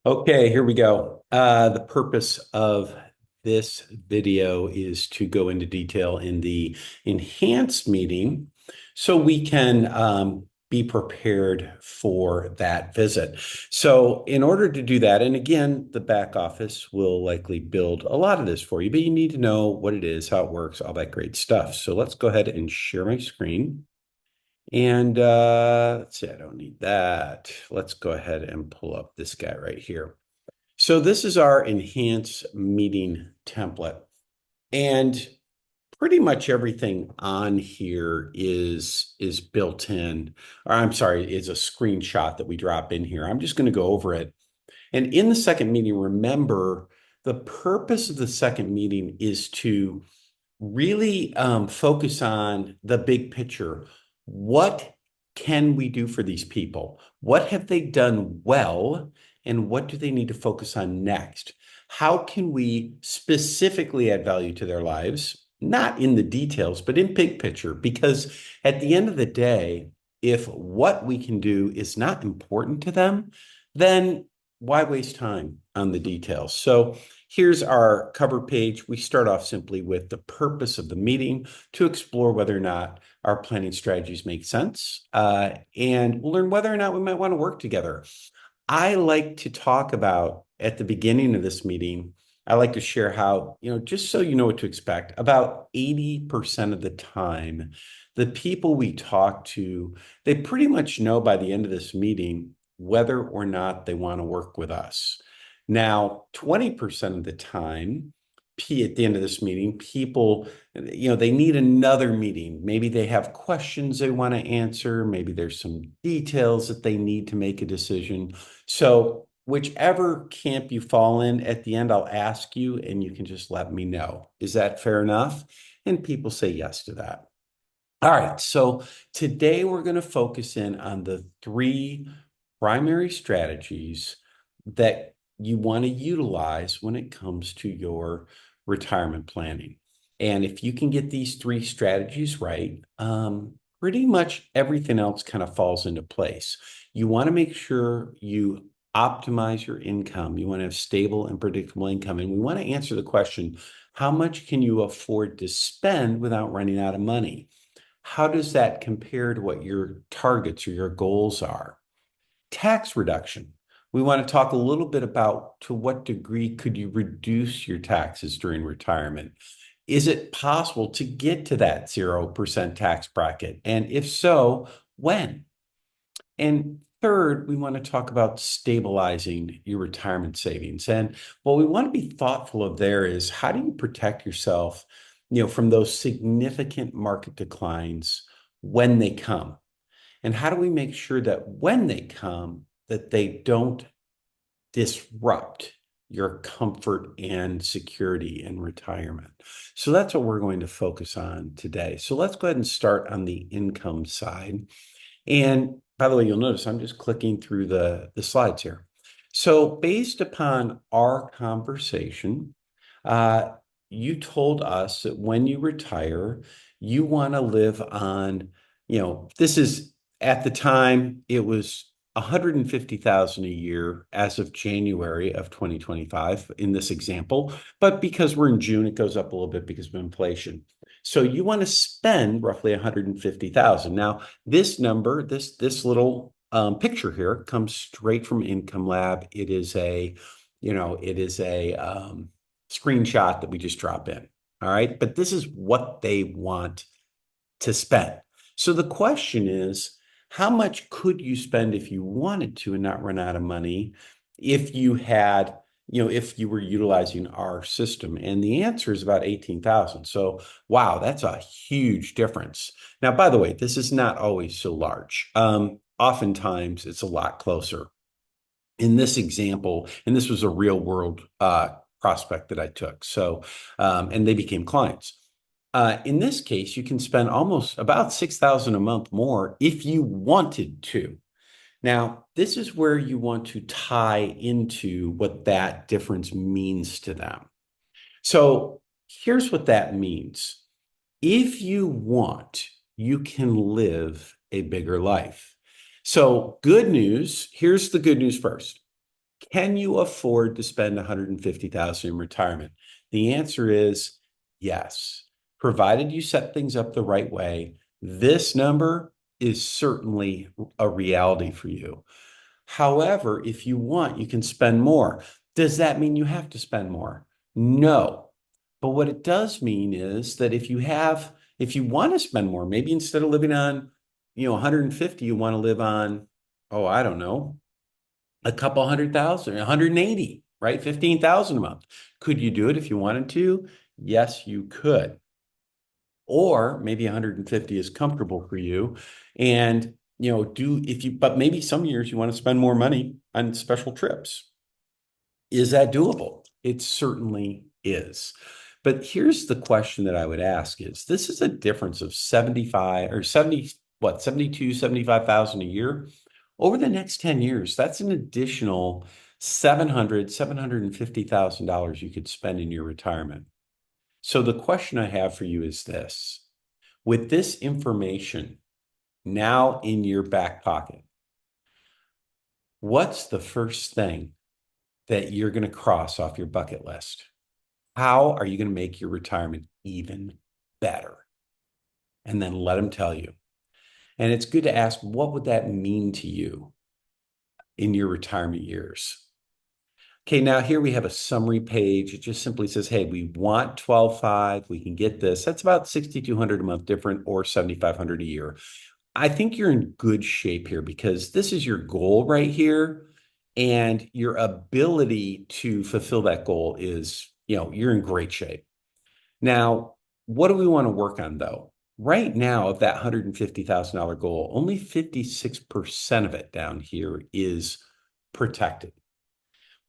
Okay, here we go. The purpose of this video is to go into detail in the enhanced meeting so we can be prepared for that visit. So in order to do that, and again, the back office will likely build a lot of this for you, but you need to know what it is, how it works, all that great stuff. So let's go ahead and share my screen. And let's see, I don't need that. Let's go ahead and pull up this guy right here. So this is our enhanced meeting template. And pretty much everything on here is built in, or I'm sorry, is a screenshot that we drop in here. I'm just going to go over it. And in the second meeting, remember, the purpose of the second meeting is to really focus on the big picture. What can we do for these people? What have they done well? And what do they need to focus on next? How can we specifically add value to their lives? Not in the details, but in big picture. Because at the end of the day, if what we can do is not important to them, then why waste time on the details? So here's our cover page. We start off simply with the purpose of the meeting to explore whether or not our planning strategies make sense, and we'll learn whether or not we might want to work together. I like to talk about at the beginning of this meeting, I like to share how, just so you know what to expect, about 80% of the time, the people we talk to, they pretty much know by the end of this meeting whether or not they want to work with us. Now, 20% of the time, at the end of this meeting, people, they need another meeting. Maybe they have questions they want to answer. Maybe there's some details that they need to make a decision. So whichever camp you fall in, at the end, I'll ask you and you can just let me know. Is that fair enough? And people say yes to that. All right, so today we're going to focus in on the three primary strategies that you want to utilize when it comes to your retirement planning. And if you can get these three strategies right, pretty much everything else kind of falls into place. You want to make sure you optimize your income. You want to have stable and predictable income. And we want to answer the question, how much can you afford to spend without running out of money? How does that compare to what your targets or your goals are? Tax reduction. We want to talk a little bit about to what degree could you reduce your taxes during retirement? Is it possible to get to that 0% tax bracket? And if so, when? And third, we want to talk about stabilizing your retirement savings. And what we want to be thoughtful of there is how do you protect yourself, from those significant market declines when they come? And how do we make sure that when they come, that they don't disrupt your comfort and security in retirement? So that's what we're going to focus on today. So let's go ahead and start on the income side. And by the way, you'll notice I'm just clicking through the slides here. So based upon our conversation, uh, you told us that when you retire, you want to live on, this is at the time it was 150,000 a year as of January of 2025 in this example, but because we're in June, it goes up a little bit because of inflation. So you want to spend roughly 150,000. Now, this number, this little picture here comes straight from Income Lab. It is a screenshot that we just drop in. All right. But this is what they want to spend. So the question is, how much could you spend if you wanted to and not run out of money if you had, if you were utilizing our system? And the answer is about 18,000. So, wow, that's a huge difference. Now, by the way, this is not always so large. Oftentimes it's a lot closer. In this example, and this was a real world prospect that I took. So, and they became clients. In this case, you can spend almost about 6,000 a month more if you wanted to. Now, this is where you want to tie into what that difference means to them. So here's what that means. If you want, you can live a bigger life. So good news, here's the good news first. Can you afford to spend $150,000 in retirement? The answer is yes, provided you set things up the right way. This number is certainly a reality for you. However, if you want, you can spend more. Does that mean you have to spend more? No. But what it does mean is that if you want to spend more, maybe instead of living on, 150, you want to live on, oh, I don't know, a couple 100,000, 180, right? 15,000 a month. Could you do it if you wanted to? Yes, you could. Or maybe 150 is comfortable for you. And, but maybe some years you want to spend more money on special trips. Is that doable? It certainly is. But here's the question that I would ask is this is a difference of 75 or 70, what, 72, 75,000 a year. Over the next 10 years, that's an additional $750,000 you could spend in your retirement. So the question I have for you is this. With this information now in your back pocket, what's the first thing that you're going to cross off your bucket list? How are you going to make your retirement even better? And then let them tell you. And it's good to ask, what would that mean to you in your retirement years? Okay, now here we have a summary page. It just simply says, hey, we want 12.5. We can get this. That's about $6,200 a month different or $7,500 a year. I think you're in good shape here because this is your goal right here. And your ability to fulfill that goal is, you're in great shape. Now, what do we want to work on though? Right now, of that $150,000 goal, only 56% of it down here is protected.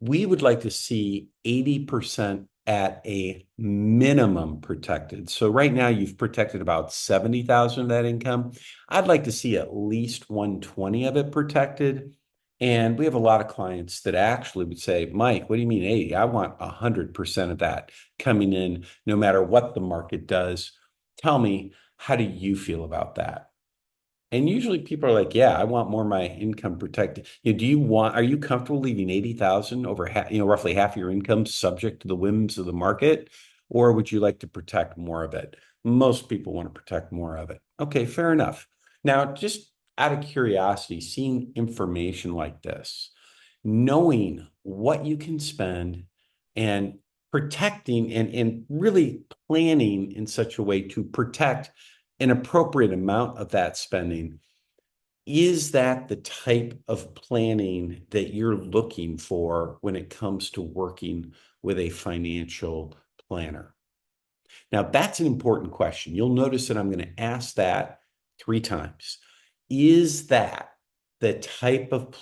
We would like to see 80% at a minimum protected. So right now you've protected about 70,000 of that income. I'd like to see at least 120 of it protected. And we have a lot of clients that actually would say, Mike, what do you mean 80? I want 100% of that coming in no matter what the market does. Tell me, how do you feel about that? And usually people are like, yeah, I want more of my income protected. Are you comfortable leaving 80,000 over roughly half your income subject to the whims of the market? Or would you like to protect more of it? Most people want to protect more of it. Okay, fair enough. Now, just out of curiosity, seeing information like this, knowing what you can spend and protecting and really planning in such a way to protect an appropriate amount of that spending, is that the type of planning that you're looking for when it comes to working with a financial planner? Now, that's an important question. You'll notice that I'm going to ask that 3 times. Is that the type of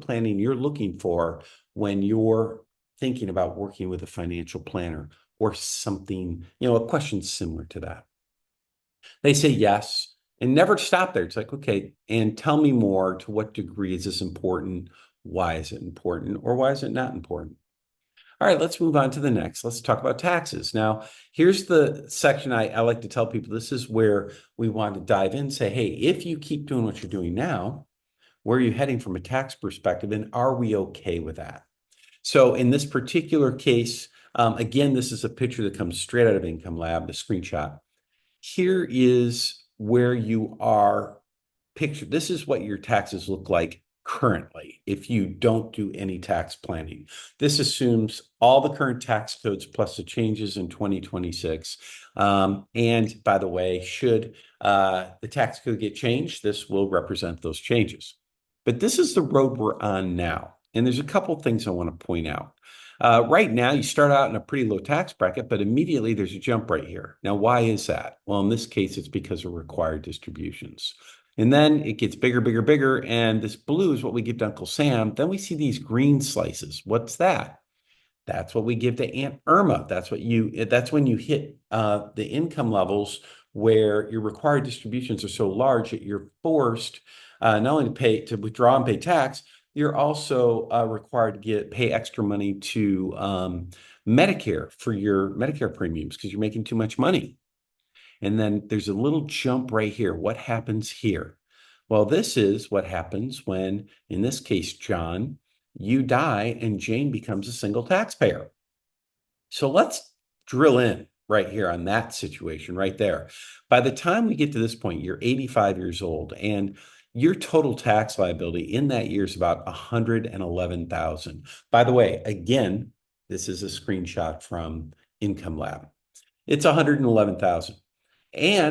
planning you're looking for when you're thinking about working with a financial planner or something, a question similar to that? They say yes, and never stop there. It's like, okay, and tell me more. To what degree is this important? Why is it important? Or why is it not important? All right, let's move on to the next. Let's talk about taxes. Now, here's the section I like to tell people. This is where we want to dive in and say, hey, if you keep doing what you're doing now, where are you heading from a tax perspective? And are we okay with that? So in this particular case, again, this is a picture that comes straight out of Income Lab, the screenshot. Here is where you are pictured. This is what your taxes look like currently if you don't do any tax planning. This assumes all the current tax codes plus the changes in 2026. And by the way, should the tax code get changed, this will represent those changes. But this is the road we're on now. And there's a couple things I want to point out. Right now, you start out in a pretty low tax bracket, but immediately there's a jump right here. Now, why is that? Well, in this case, it's because of required distributions. And then it gets bigger, bigger, bigger. And this blue is what we give to Uncle Sam. Then we see these green slices. What's that? That's what we give to Aunt Irma. That's when you hit the income levels where your required distributions are so large that you're forced not only to withdraw and pay tax, you're also required to pay extra money to Medicare for your Medicare premiums because you're making too much money. And then there's a little jump right here. What happens here? Well, this is what happens when, in this case, John you die and Jane becomes a single taxpayer. So let's drill in right here on that situation right there. By the time we get to this point, you're 85 years old and your total tax liability in that year is about 111,000. By the way, again, this is a screenshot from Income Lab. It's 111,000.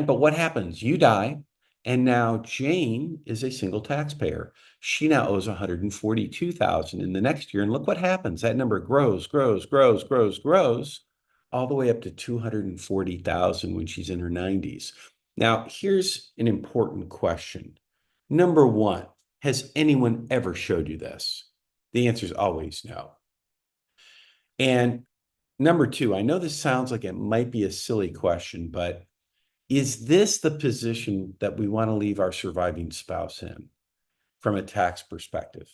But what happens? You die, and now Jane is a single taxpayer. She now owes 142,000 in the next year. And look what happens. That number grows, grows, grows, grows, grows, all the way up to 240,000 when she's in her 90s. Now, here's an important question. Number one, has anyone ever showed you this? The answer is always no. And number two, I know this sounds like it might be a silly question, but is this the position that we want to leave our surviving spouse in from a tax perspective?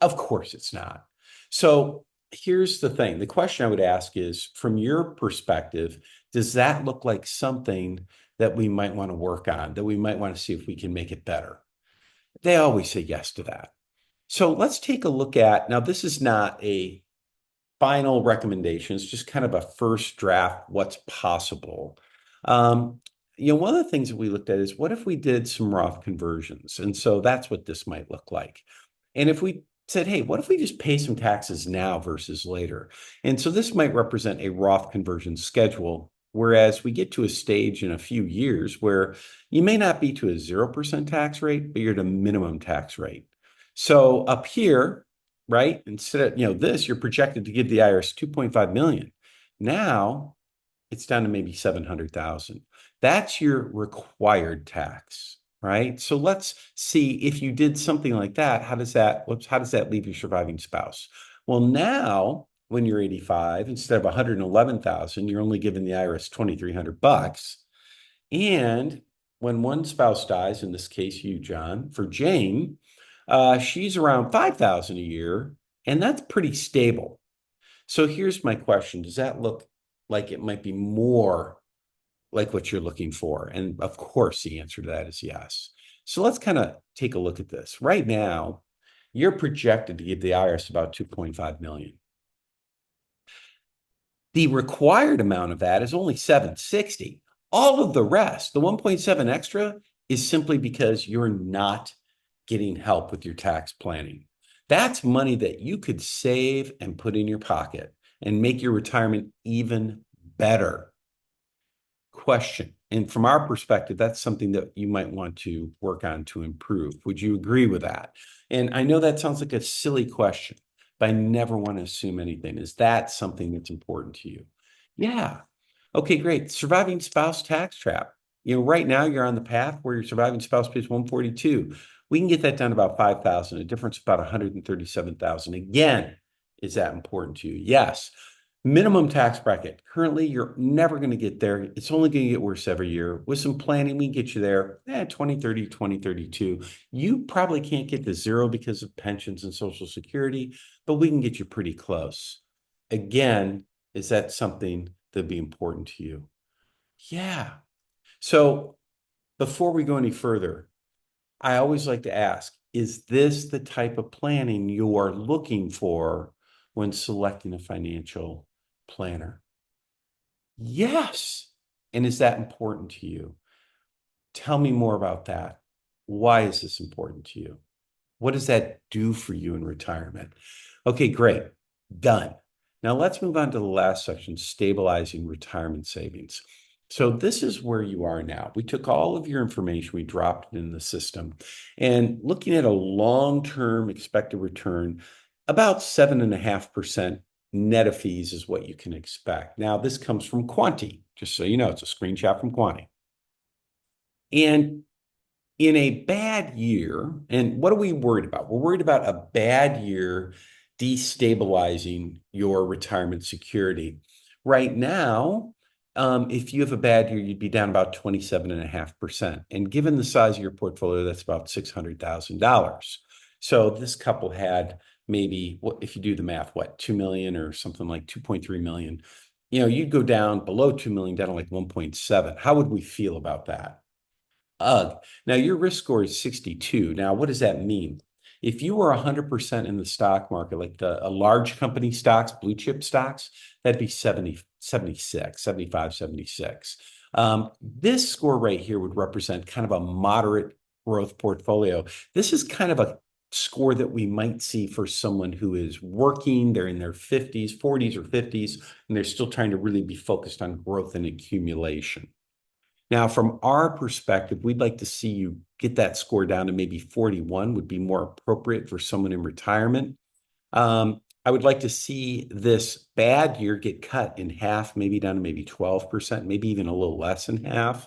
Of course it's not. So here's the thing. The question I would ask is, from your perspective, does that look like something that we might want to work on, that we might want to see if we can make it better? They always say yes to that. So let's take a look at, now this is not a final recommendation, it's just kind of a first draft, what's possible. One of the things that we looked at is, what if we did some Roth conversions? And so that's what this might look like. And if we said, hey, what if we just pay some taxes now versus later? And so this might represent a Roth conversion schedule, whereas we get to a stage in a few years where you may not be to a 0% tax rate, but you're at a minimum tax rate. So up here, right, instead of this, you're projected to give the IRS 2.5 million. Now it's down to maybe 700,000. That's your required tax, right? So let's see, if you did something like that, how does that leave your surviving spouse? Well, now when you're 85, instead of 111,000, you're only giving the IRS 2,300 bucks. And when one spouse dies, in this case, you, John, for Jane, she's around 5,000 a year, and that's pretty stable. So here's my question. Does that look like it might be more like what you're looking for? And of course, the answer to that is yes. So let's kind of take a look at this. Right now, you're projected to give the IRS about 2.5 million. The required amount of that is only 760. All of the rest, the 1.7 extra, is simply because you're not getting help with your tax planning. That's money that you could save and put in your pocket and make your retirement even better. Question. And from our perspective, that's something that you might want to work on to improve. Would you agree with that? And I know that sounds like a silly question, but I never want to assume anything. Is that something that's important to you? Yeah. Okay, great. Surviving spouse tax trap. Right now you're on the path where your surviving spouse pays 142. We can get that down to about 5,000, a difference of about 137,000. Again, is that important to you? Yes. Minimum tax bracket. Currently, you're never going to get there. It's only going to get worse every year. With some planning, we can get you there. 2030, 2032. You probably can't get to zero because of pensions and Social Security, but we can get you pretty close. Again, is that something that'd be important to you? Yeah. So before we go any further, I always like to ask, is this the type of planning you are looking for when selecting a financial planner? Yes. And is that important to you? Tell me more about that. Why is this important to you? What does that do for you in retirement? Okay, great. Done. Now let's move on to the last section, stabilizing retirement savings. So this is where you are now. We took all of your information, we dropped it in the system, and looking at a long-term expected return, about 7.5% net of fees is what you can expect. Now, this comes from Quanti, just so you know, it's a screenshot from Quanti. And in a bad year, and what are we worried about? We're worried about a bad year destabilizing your retirement security. Right now, if you have a bad year, you'd be down about 27.5%. And given the size of your portfolio, that's about $600,000. So this couple had maybe, if you do the math, 2 million or something like 2.3 million, you'd go down below 2 million, down to like 1.7. How would we feel about that? Ugh. Now your risk score is 62. Now, what does that mean? If you were 100% in the stock market, like a large company stocks, blue chip stocks, that'd be 70, 76, 75, 76. This score right here would represent kind of a moderate growth portfolio. This is kind of a score that we might see for someone who is working, they're in their 50s, 40s or 50s, and they're still trying to really be focused on growth and accumulation. Now, from our perspective, we'd like to see you get that score down to maybe 41 would be more appropriate for someone in retirement. I would like to see this bad year get cut in half, maybe down to maybe 12%, maybe even a little less than half.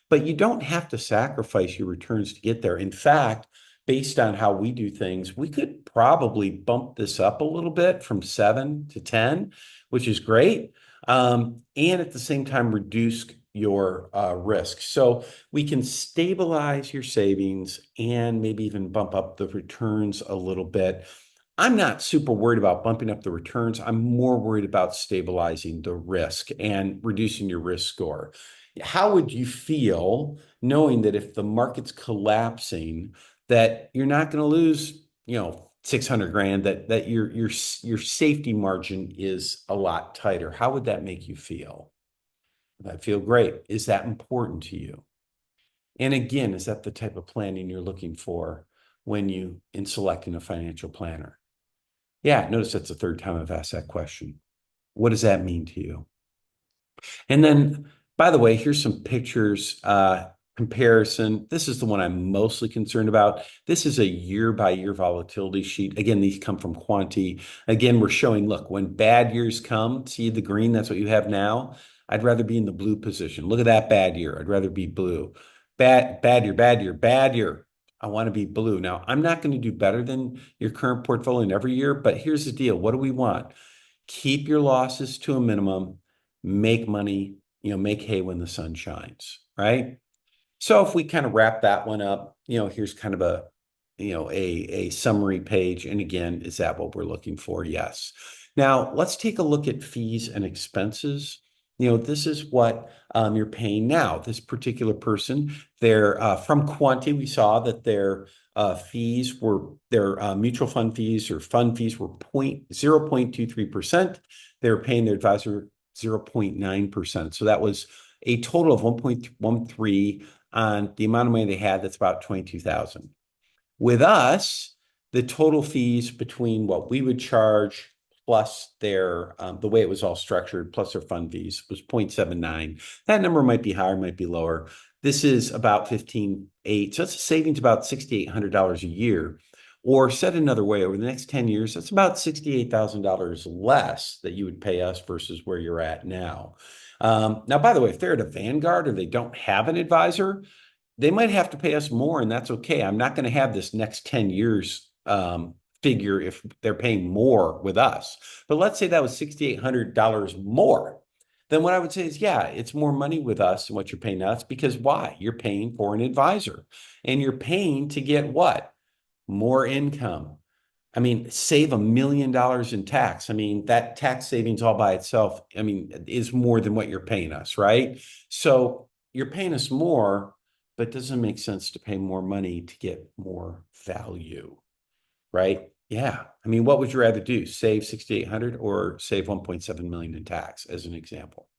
But you don't have to sacrifice your returns to get there. In fact, based on how we do things, we could probably bump this up a little bit from 7 to 10, which is great. And at the same time, reduce your risk. So we can stabilize your savings and maybe even bump up the returns a little bit. I'm not super worried about bumping up the returns. I'm more worried about stabilizing the risk and reducing your risk score. How would you feel knowing that if the market's collapsing, that you're not going to lose, 600 grand, that your safety margin is a lot tighter? How would that make you feel? That feel great. Is that important to you? And again, is that the type of planning you're looking for when you in selecting a financial planner? Yeah, notice that's the third time I've asked that question. What does that mean to you? And then, by the way, here's some pictures comparison. This is the one I'm mostly concerned about. This is a year-by-year volatility sheet. Again, these come from Quanti. Again, we're showing, look, when bad years come, see the green, that's what you have now. I'd rather be in the blue position. Look at that bad year. I'd rather be blue. Bad year, bad year, bad year. I want to be blue. Now, I'm not going to do better than your current portfolio in every year, but here's the deal. What do we want? Keep your losses to a minimum, make money, make hay when the sun shines, right? So if we kind of wrap that one up, here's kind of a summary page. And again, is that what we're looking for? Yes. Now let's take a look at fees and expenses. This is what you're paying now. This particular person, they're from Quanti. We saw that their fees were their mutual fund fees or fund fees were 0.23%. They were paying their advisor 0.9%. So that was a total of 1.13 on the amount of money they had. That's about 22,000. With us, the total fees between what we would charge plus their the way it was all structured plus their fund fees was 0.79. That number might be higher, might be lower. This is about 15.8. So that's a savings about $6,800 a year. Or said another way, over the next 10 years, that's about $68,000 less that you would pay us versus where you're at now. Now, by the way, if they're at a Vanguard or they don't have an advisor, they might have to pay us more, and that's okay. I'm not going to have this next 10 years figure if they're paying more with us. But let's say that was $6,800 more. Then what I would say is, yeah, it's more money with us than what you're paying us, because why? You're paying for an advisor, and you're paying to get what? More income. I mean, save $1 million in tax. I mean, that tax savings all by itself, is more than what you're paying us, right? So you're paying us more, but it doesn't make sense to pay more money to get more value, right? Yeah. What would you rather do? Save 6,800 or save 1.7 million in tax, as an example?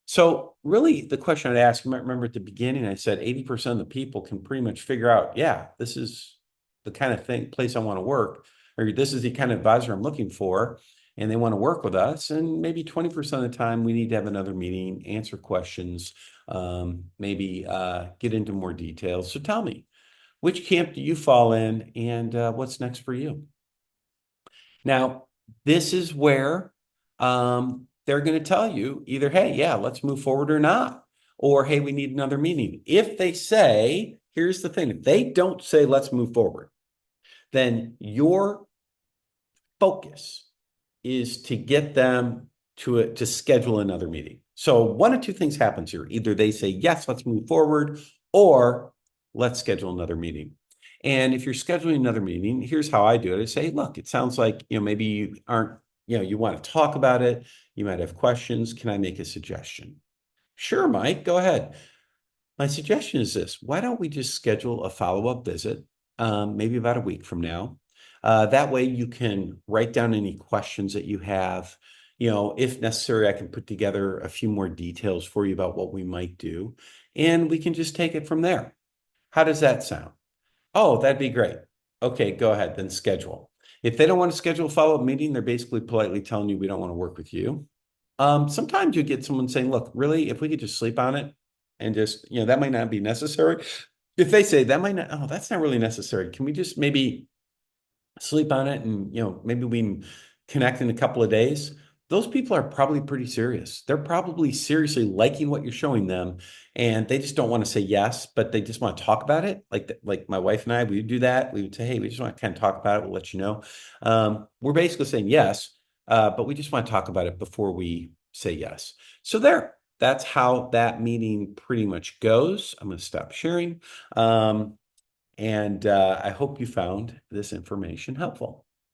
So really the question I'd ask, you might remember at the beginning, I said 80% of the people can pretty much figure out, yeah, this is the kind of place I want to work, or this is the kind of advisor I'm looking for, and they want to work with us. And maybe 20% of the time we need to have another meeting, answer questions, maybe get into more details. So tell me, which camp do you fall in, and what's next for you? Now, this is where they're going to tell you either, hey, yeah, let's move forward or not, or hey, we need another meeting. If they say, here's the thing, if they don't say, let's move forward, then your focus is to get them to schedule another meeting. So one of two things happens here. Either they say, yes, let's move forward, or let's schedule another meeting. And if you're scheduling another meeting, here's how I do it. I say, look, it sounds like, maybe you aren't, you want to talk about it. You might have questions. Can I make a suggestion? Sure, Mike, go ahead. My suggestion is this. Why don't we just schedule a follow-up visit, maybe about a week from now? That way you can write down any questions that you have. If necessary, I can put together a few more details for you about what we might do, and we can just take it from there. How does that sound? Oh, that'd be great. Okay, go ahead, then schedule. If they don't want to schedule a follow-up meeting, they're basically politely telling you we don't want to work with you. Sometimes you get someone saying, look, really, if we could just sleep on it and just, that might not be necessary. If they say that might not, oh, that's not really necessary. Can we just maybe sleep on it and, maybe we can connect in a couple of days? Those people are probably pretty serious. They're probably seriously liking what you're showing them, and they just don't want to say yes, but they just want to talk about it. Like my wife and I, we would do that. We would say, hey, we just want to kind of talk about it. We'll let you know. We're basically saying yes, but we just want to talk about it before we say yes. So that's how that meeting pretty much goes. I'm going to stop sharing. And I hope you found this information helpful.